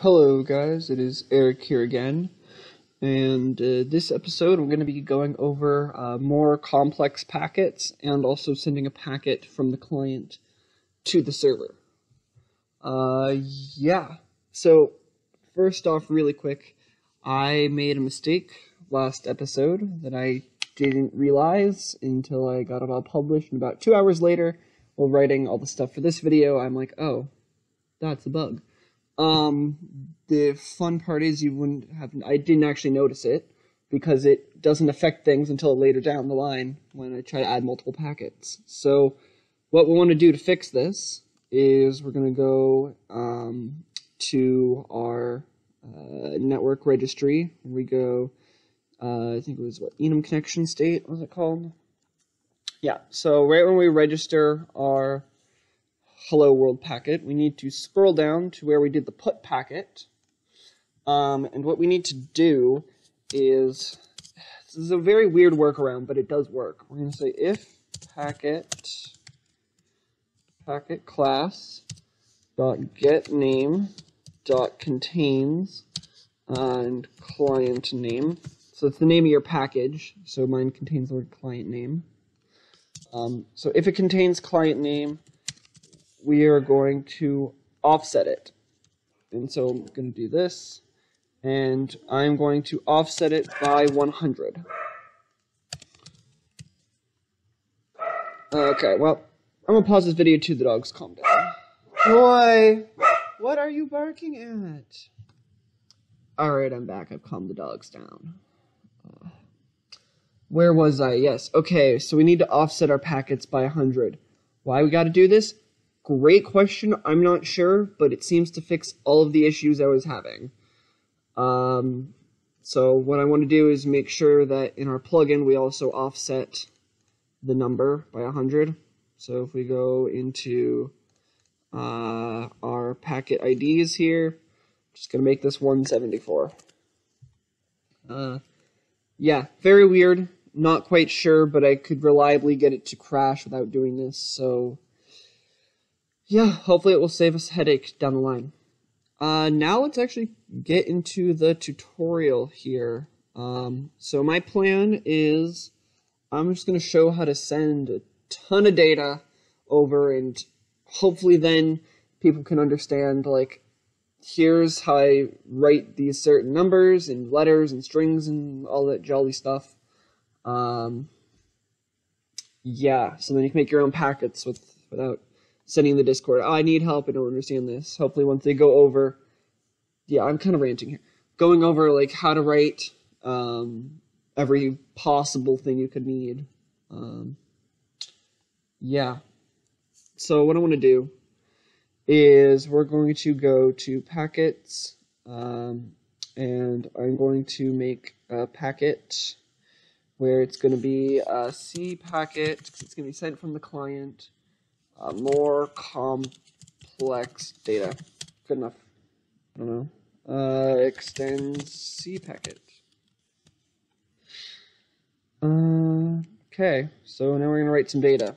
Hello guys, it is Eric here again, and this episode we're going to be going over more complex packets and also sending a packet from the client to the server. Yeah, so first off really quick, I made a mistake last episode that I didn't realize until I got it all published, and about 2 hours later, while writing all the stuff for this video, I'm like, oh, that's a bug. The fun part is I didn't actually notice it because it doesn't affect things until later down the line when I try to add multiple packets. So what we want to do to fix this is we're going to go to our network registry. We go, I think it was enum connection state, what was it called? Yeah, so right when we register our hello world packet, we need to scroll down to where we did the put packet. And what we need to do is, this is a very weird workaround, but it does work. We're going to say if packet class dot get name dot contains and client name. So it's the name of your package. So mine contains the word client name. So if it contains client name, we are going to offset it. And so I'm going to do this, and I'm going to offset it by 100. Okay, well, I'm going to pause this video till the dogs calm down. Boy, what are you barking at? Alright, I'm back. I've calmed the dogs down. Where was I? Yes, okay, so we need to offset our packets by 100. Why we got to do this? Great question. I'm not sure, but it seems to fix all of the issues I was having. So what I want to do is make sure that in our plugin we also offset the number by 100. So if we go into our packet IDs here, I'm just going to make this 174. Yeah, very weird. Not quite sure, but I could reliably get it to crash without doing this, so yeah, hopefully it will save us a headache down the line. Now let's actually get into the tutorial here. So my plan is I'm just going to show how to send a ton of data over, and hopefully then people can understand, like, here's how I write these certain numbers and letters and strings and all that jolly stuff. Yeah, so then you can make your own packets without sending the Discord, oh, I need help, I don't understand this. Hopefully once they go over, yeah, I'm kind of ranting here, going over like how to write every possible thing you could need. Yeah, so what I want to do is we're going to go to packets, and I'm going to make a packet where it's going to be a C packet, because it's going to be sent from the client. More complex data. Good enough. I don't know. Extends C packet. Okay, so now we're going to write some data.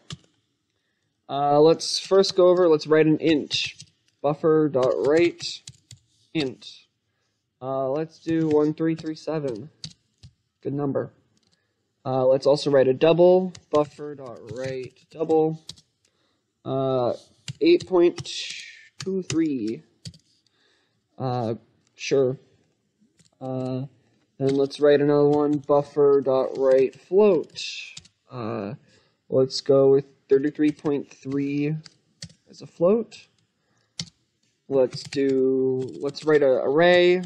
Let's first go over, let's write an int. Buffer.write int. Let's do 1337. Good number. Let's also write a double. Buffer.write double. 8.23. Sure. Then let's write another one, buffer.write float. Let's go with 33.3 as a float. Let's write an array,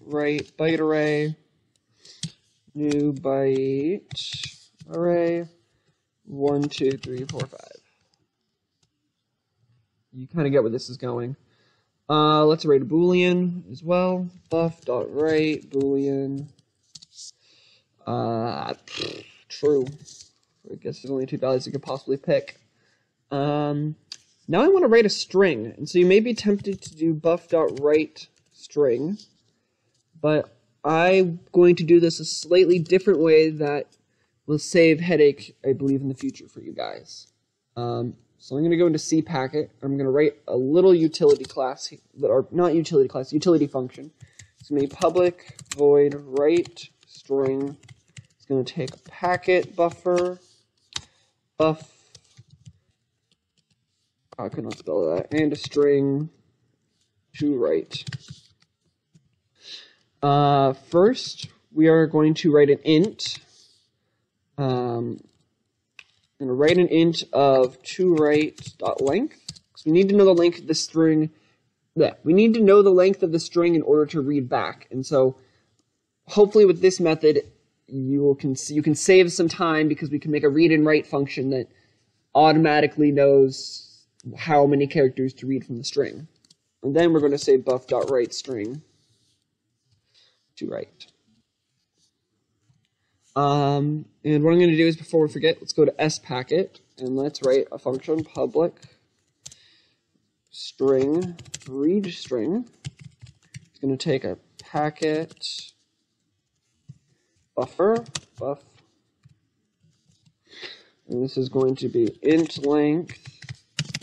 write byte array, new byte array, 1, 2, 3, 4, 5. You kind of get where this is going. Let's write a boolean as well. Buff.write boolean. True. I guess there's only two values you could possibly pick. Now I want to write a string, and so you may be tempted to do buff.write string, but I'm going to do this a slightly different way that will save headache, I believe, in the future for you guys. So I'm going to go into cpacket. I'm going to write a little utility class, or not utility class, utility function. It's going to be public void write string. It's going to take a packet buffer, buff, I could not spell that, and a string to write. First, we are going to write an int. I'm going to write an int of toWrite.length. because we need to know the length of the string. Yeah, we need to know the length of the string in order to read back. And so, hopefully, with this method, you can save some time because we can make a read and write function that automatically knows how many characters to read from the string. And then we're going to say buff.writeString to write. And what I'm going to do is, before we forget, let's go to spacket and let's write a function public string read string. It's going to take a packet buffer buff, and this is going to be int length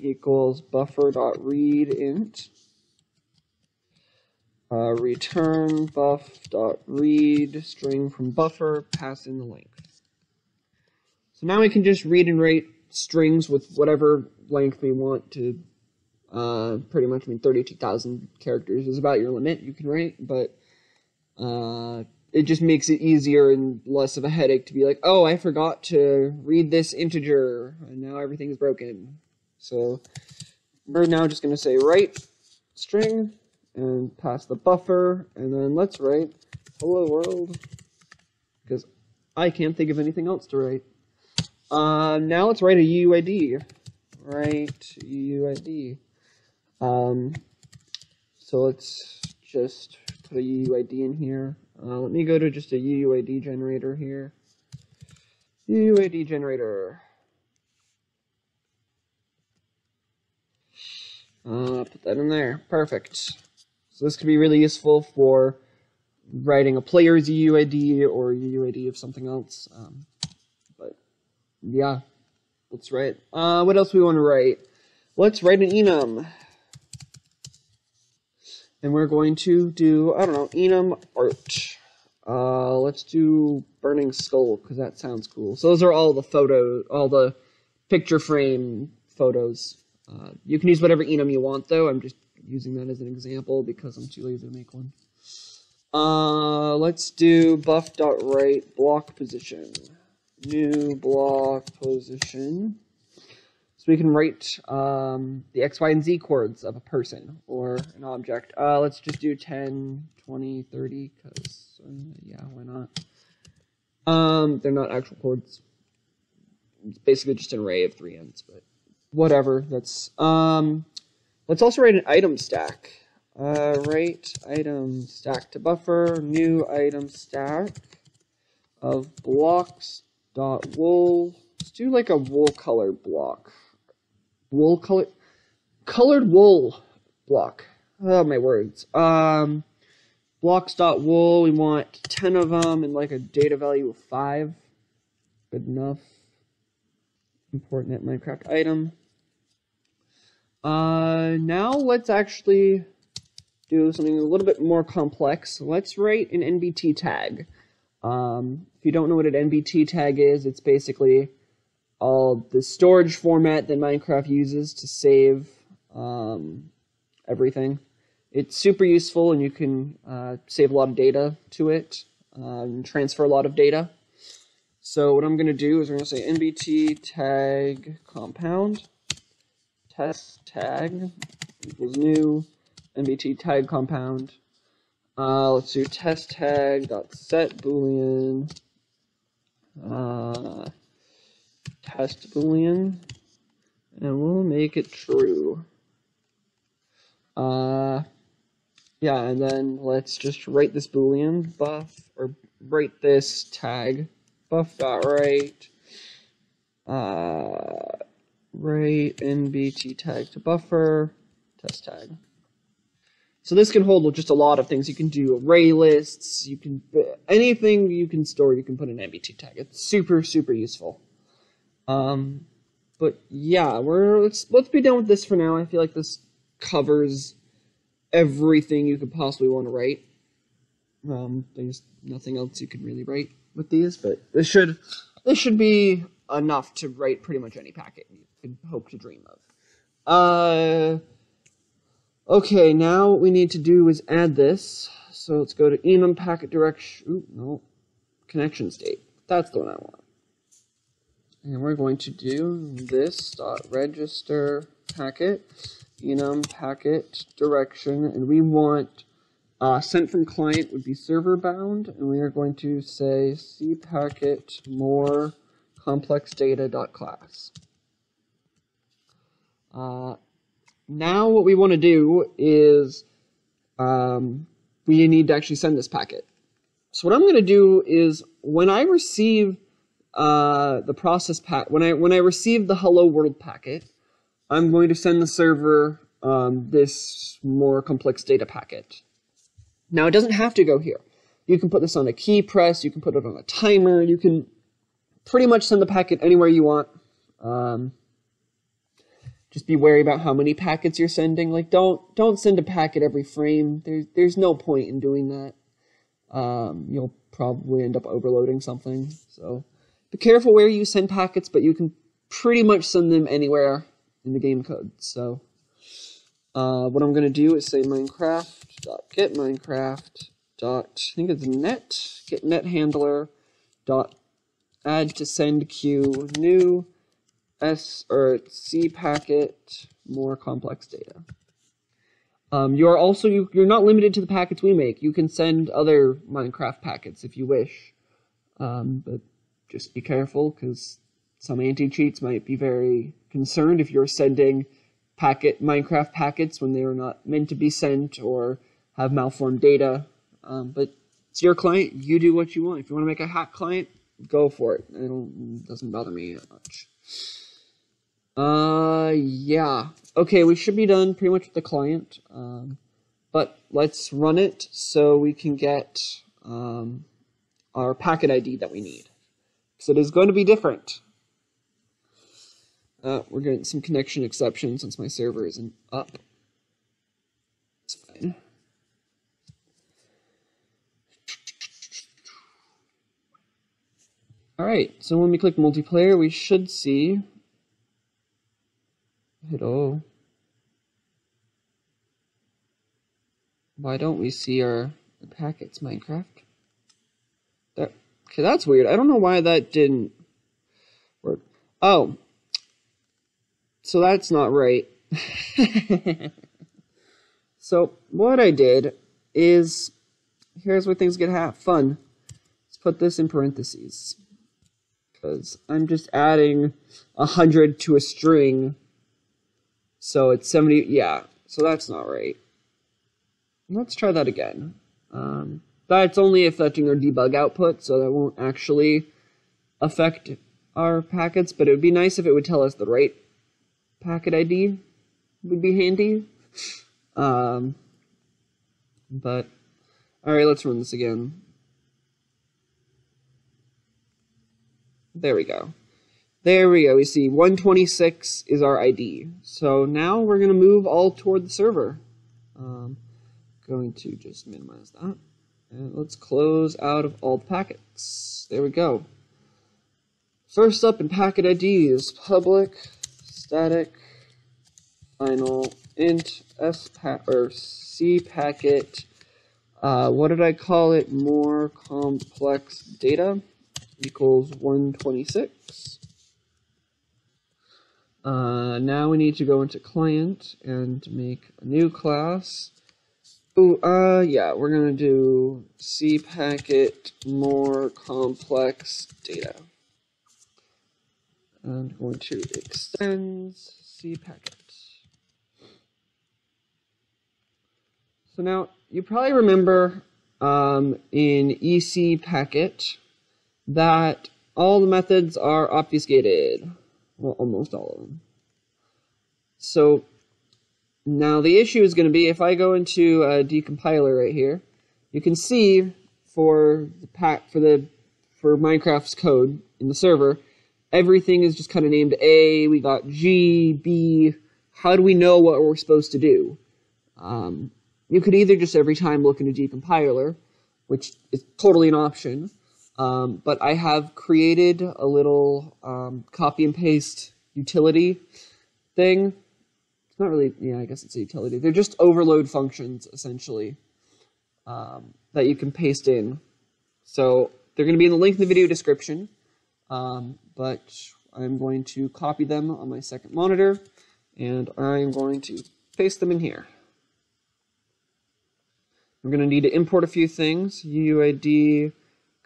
equals buffer.readInt. Return buff.read string from buffer, pass in the length. So now we can just read and write strings with whatever length we want to. Pretty much, 32,000 characters is about your limit you can write, but it just makes it easier and less of a headache to be like, oh, I forgot to read this integer, and now everything's broken. So we're now just going to say write string and pass the buffer, and then let's write hello world, because I can't think of anything else to write. Now let's write a UUID. Write UUID. So let's just put a UUID in here. Let me go to just a UUID generator here. UUID generator. Put that in there. Perfect. So this could be really useful for writing a player's UUID or UUID of something else. But yeah, let's write. What else do we want to write? Let's write an enum. And we're going to do, I don't know, enum art. Let's do burning skull, because that sounds cool. So those are all the photos, all the picture frame photos. You can use whatever enum you want, though. I'm just using that as an example because I'm too lazy to make one. Let's do buff.write block position. New block position. So we can write the X, Y, and Z coords of a person or an object. Let's just do 10, 20, 30, because, yeah, why not? They're not actual coords. It's basically just an array of 3 ends, but whatever. That's let's also write an item stack. Write item stack to buffer, new item stack of blocks.wool. Let's do like a wool color block. Wool color, colored wool block. Oh, my words. Blocks.wool, we want 10 of them and like a data value of 5. Good enough. Import net Minecraft item. Now let's actually do something a little bit more complex. Let's write an NBT tag. If you don't know what an NBT tag is, it's basically all the storage format that Minecraft uses to save everything. It's super useful, and you can save a lot of data to it and transfer a lot of data. So what I'm going to do is we're going to say NBT tag compound test tag equals new NBT tag compound. Let's do test tag dot set boolean test boolean, and we'll make it true. Yeah, and then let's just write this boolean buff, or write this tag buff.write write NBT tag to buffer test tag. So this can hold just a lot of things. You can do array lists, you can anything you can store, you can put an NBT tag. It's super, super useful. But yeah, let's be done with this for now. I feel like this covers everything you could possibly want to write. There's nothing else you can really write with these, but this should be enough to write pretty much any packet you could hope to dream of. Okay, now what we need to do is add this. So let's go to enum packet direction. No, connection state. That's the one I want. And we're going to do this dot register packet enum packet direction, and we want sent from client would be server bound, and we are going to say cpacket more complex data dot class. Now what we want to do is we need to actually send this packet. So what I'm going to do is when I receive the process when I receive the hello world packet, I'm going to send the server this more complex data packet. Now it doesn't have to go here. You can put this on a key press, you can put it on a timer, you can pretty much send the packet anywhere you want. Just be wary about how many packets you're sending. Like don't send a packet every frame. There's no point in doing that. You'll probably end up overloading something. So be careful where you send packets, but you can pretty much send them anywhere in the game code. So what I'm going to do is say Minecraft.get Minecraft dot, I think it's get net handler dot add to send queue new C packet more complex data. You're not limited to the packets we make. You can send other Minecraft packets if you wish, but just be careful because some anti-cheats might be very concerned if you're sending Minecraft packets when they are not meant to be sent or have malformed data. But it's your client. You do what you want. If you want to make a hack client, go for it. It doesn't bother me that much. Yeah. Okay, we should be done pretty much with the client. But let's run it so we can get our packet ID that we need. So it is going to be different. We're getting some connection exceptions since my server isn't up. It's fine. Alright, so when we click multiplayer, we should see... Hello. Why don't we see our packets, Minecraft? Okay, that's weird. I don't know why that didn't work. Oh. So that's not right. So what I did is, here's where things get fun. Let's put this in parentheses. Because I'm just adding 100 to a string. So it's 70, yeah, so that's not right. Let's try that again. That's only affecting our debug output, so that won't actually affect our packets, but it would be nice if it would tell us the right packet ID. Would be handy. But, alright, let's run this again. There we go. There we go. We see 126 is our ID. So now we're going to move all toward the server. Going to just minimize that. And let's close out of all the packets. There we go. First up in packet ID is public static final int C packet. What did I call it? More complex data equals 126. Now we need to go into client and make a new class. Yeah, we're gonna do cpacket more complex data. And going to extend cpacket. So now you probably remember in ECPacket that all the methods are obfuscated. Well, almost all of them. So now the issue is going to be if I go into a decompiler right here, you can see for Minecraft's code in the server, everything is just kind of named A. We got G, B. How do we know what we're supposed to do? You could either just every time look in a decompiler, which is totally an option, but I have created a little copy and paste utility thing. It's not really, yeah, I guess it's a utility. They're just overload functions, essentially, that you can paste in. So they're going to be in the link in the video description, but I'm going to copy them on my second monitor, and I'm going to paste them in here. I'm going to need to import a few things. UUID,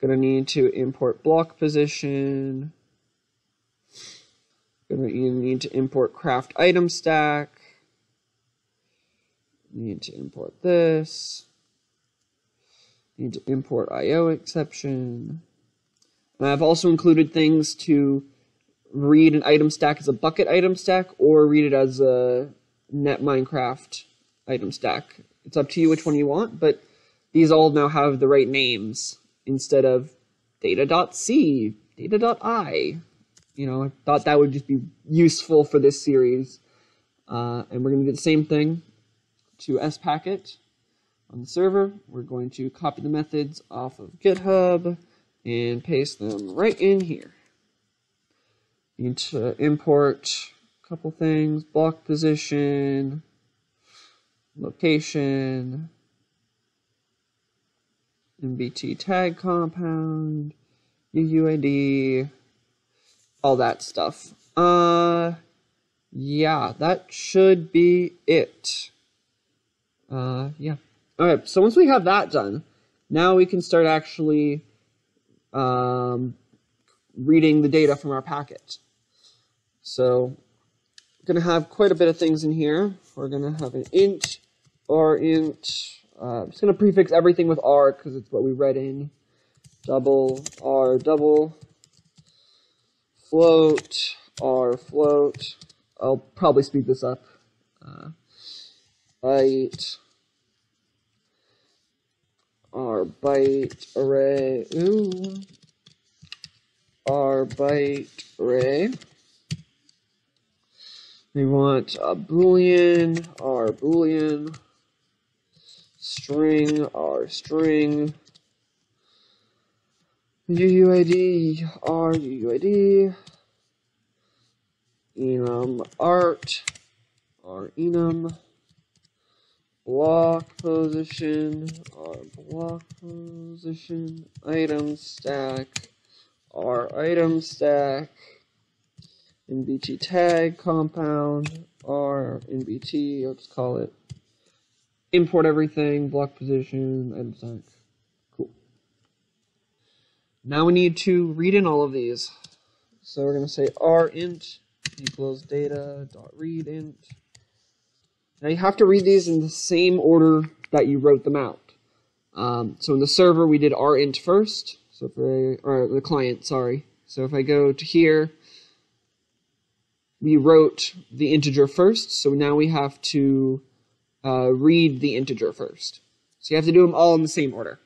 going to need to import block position. Going to need to import craft item stack. Need to import this. Need to import IO exception. And I've also included things to read an item stack as a bucket item stack or read it as a net Minecraft item stack. It's up to you which one you want, but these all now have the right names instead of data.c, data.i. You know, I thought that would just be useful for this series. And we're going to do the same thing to sPacket on the server. We're going to copy the methods off of GitHub and paste them right in here. Need to import a couple things, block position, location, MBT tag compound, UUID, all that stuff. Yeah, that should be it. Yeah. Alright, so once we have that done, now we can start actually reading the data from our packet. So, we're going to have quite a bit of things in here. We're going to have an int, rint. I'm just going to prefix everything with r because it's what we read in. Double, r double. Float, r float. I'll probably speed this up. Byte, r byte array. Ooh. R byte array. We want a boolean, r boolean, string, r string, UUID, r UUID, enum art, r enum, block position, r block position, item stack, r item stack, NBT tag compound, r NBT, I'll just call it, import everything, block position, item stack. Cool. Now we need to read in all of these. So we're going to say rint equals data.readInt. Now you have to read these in the same order that you wrote them out. So in the server we did rint first, so or the client, sorry. So if I go to here, we wrote the integer first, so now we have to read the integer first. So you have to do them all in the same order.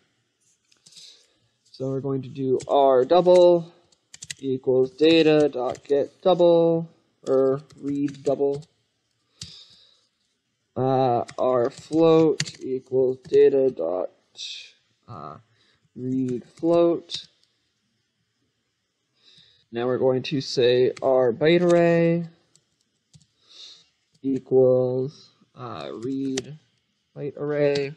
So we're going to do r double equals data.get double, or read double. R float equals data.read float. Now we're going to say r byte array equals read byte array.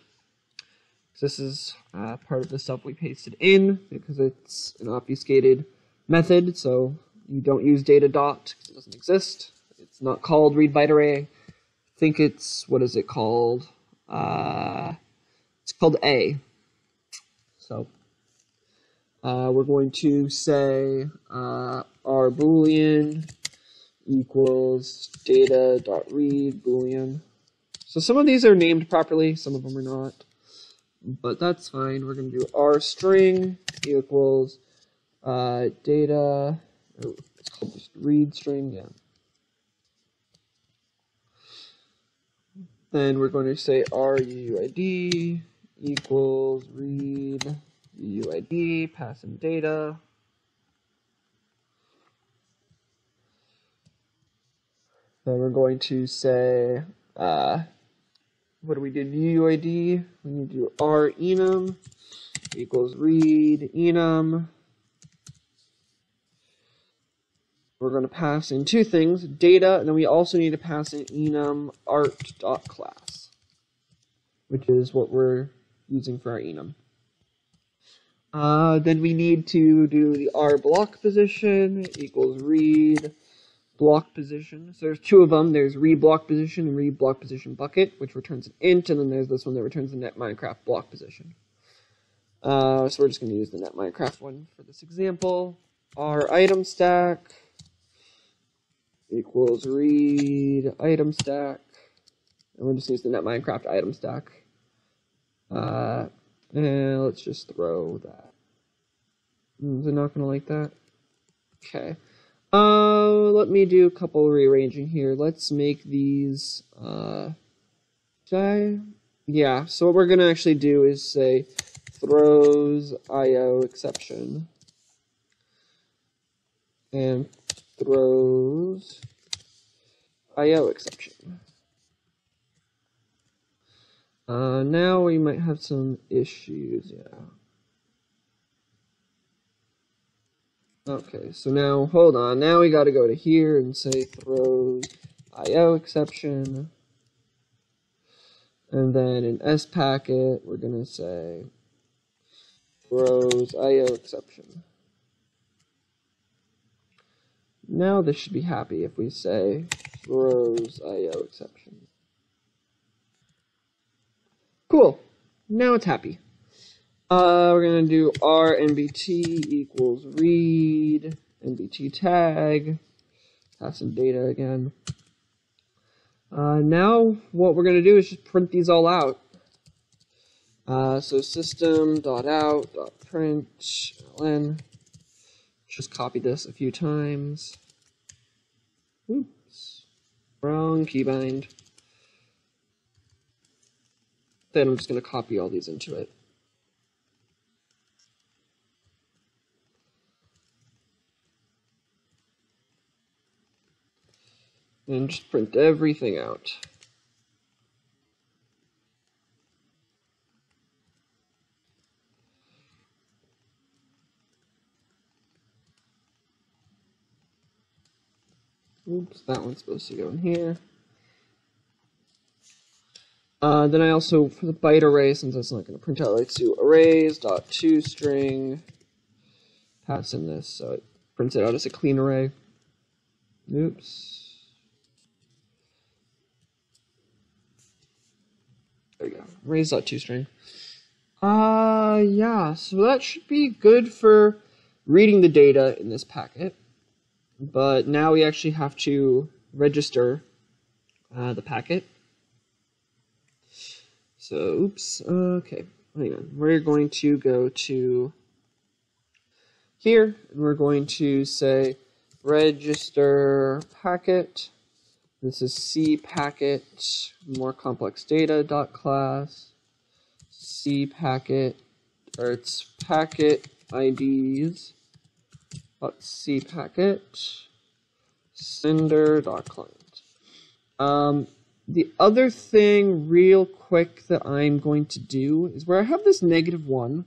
This is part of the stuff we pasted in because it's an obfuscated method, so you don't use data dot because it doesn't exist. It's not called read byte array. I think it's, what is it called? It's called A. So we're going to say our boolean equals data.read boolean. So some of these are named properly, some of them are not, but that's fine. We're going to do r string equals data, it's called just read string, yeah. Then we're going to say ruid equals read UUID, pass in data. So we're going to say, what do we do? UUID. We need to do R enum equals read enum. We're going to pass in two things, data, and then we also need to pass in enum art.class, which is what we're using for our enum. Then we need to do the R block position equals read block position. So there's two of them. There's read block position and read block position bucket, which returns an int, and then there's this one that returns the net Minecraft block position. So we're just going to use the net Minecraft one for this example. R item stack equals read item stack, and we'll just use the net Minecraft item stack. And let's just throw that. Is it not going to like that? Okay. Let me do a couple rearranging here. Let's make these, yeah, so what we're going to actually do is say throws IO exception and throws IO exception. Now we might have some issues, yeah. Okay, so now, hold on, now we gotta go to here and say throws IO exception. And then in sPacket, we're gonna say throws IO exception. Now this should be happy if we say throws IO exception. Cool. Now it's happy. We're going to do R NBT equals read, NBT tag, pass in data again. Now what we're going to do is just print these all out. So system.out.println, just copy this a few times. Oops, wrong keybind. Then I'm just going to copy all these into it. And just print everything out. Oops, that one's supposed to go in here. Then I also, for the byte array, since that's not going to print out, let's do arrays.toString, pass in this, so it prints it out as a clean array. Oops. There we go, arrays.toString. Yeah, so that should be good for reading the data in this packet, but now we actually have to register the packet. So, oops, okay, hang on. We're going to go to here, and we're going to say register packet. This is cPacket, more complex data.class, cPacket, or it's packet IDs, cPacket, sender.client. The other thing real quick that I'm going to do is where I have this -1,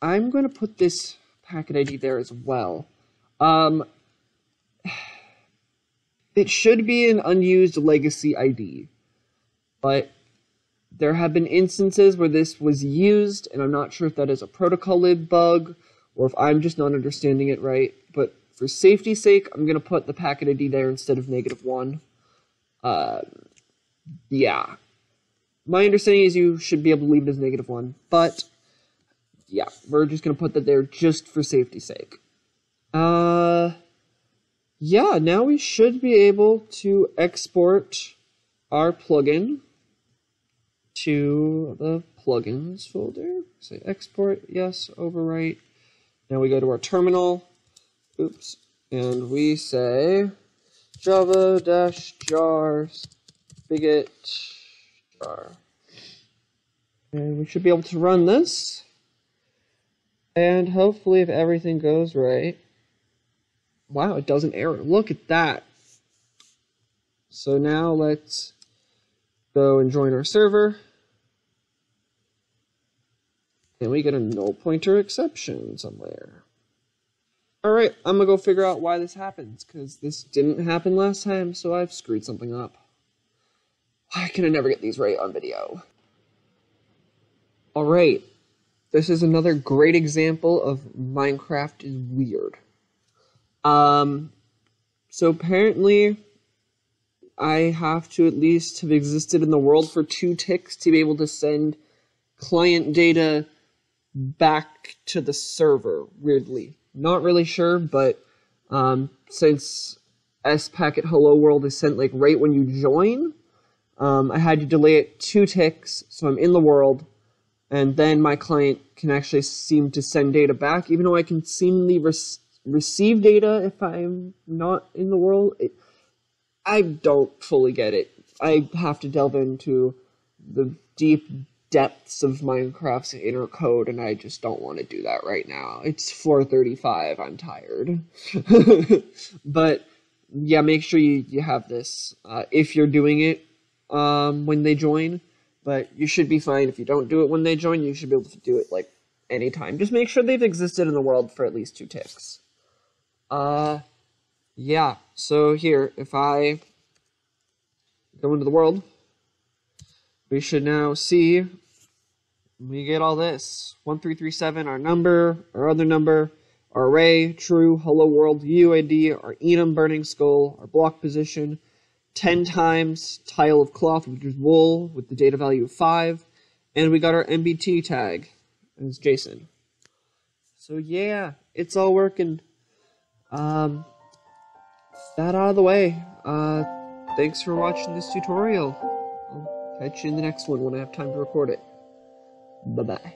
I'm going to put this packet ID there as well. It should be an unused legacy ID, but there have been instances where this was used, and I'm not sure if that is a protocol lib bug or if I'm just not understanding it right, but for safety's sake, I'm going to put the packet ID there instead of -1. Yeah. My understanding is you should be able to leave it as -1, but yeah, we're just going to put that there just for safety's sake. Yeah, now we should be able to export our plugin to the plugins folder. Say export, yes, overwrite. Now we go to our terminal. Oops. And we say java-jar spigot jar. And we should be able to run this. And hopefully if everything goes right. Wow, it doesn't error. Look at that. So now let's go and join our server. And we get a null pointer exception somewhere. Alright, I'm gonna go figure out why this happens, because this didn't happen last time, so I've screwed something up. Why can I never get these right on video? Alright, this is another great example of Minecraft is weird. So apparently, I have to at least have existed in the world for 2 ticks to be able to send client data back to the server, weirdly. Not really sure, but since SPacket Hello World is sent like right when you join, I had to delay it 2 ticks, so I'm in the world, and then my client can actually seem to send data back, even though I can seemingly receive data if I'm not in the world. I don't fully get it. I have to delve into the deep depths of Minecraft's inner code, and I just don't want to do that right now. It's 4:35, I'm tired. But, yeah, make sure you have this if you're doing it when they join, but you should be fine. If you don't do it when they join, you should be able to do it, like, anytime. Just make sure they've existed in the world for at least 2 ticks. Yeah, so here, if I go into the world, we should now see, we get all this. 1337, our number, our other number, our array, true, hello world, UID, our enum, burning skull, our block position, 10 times, tile of cloth, which is wool, with the data value of 5, and we got our MBT tag, as Jason. So yeah, it's all working. That out of the way. Thanks for watching this tutorial. I'll catch you in the next one when I have time to record it. Bye-bye.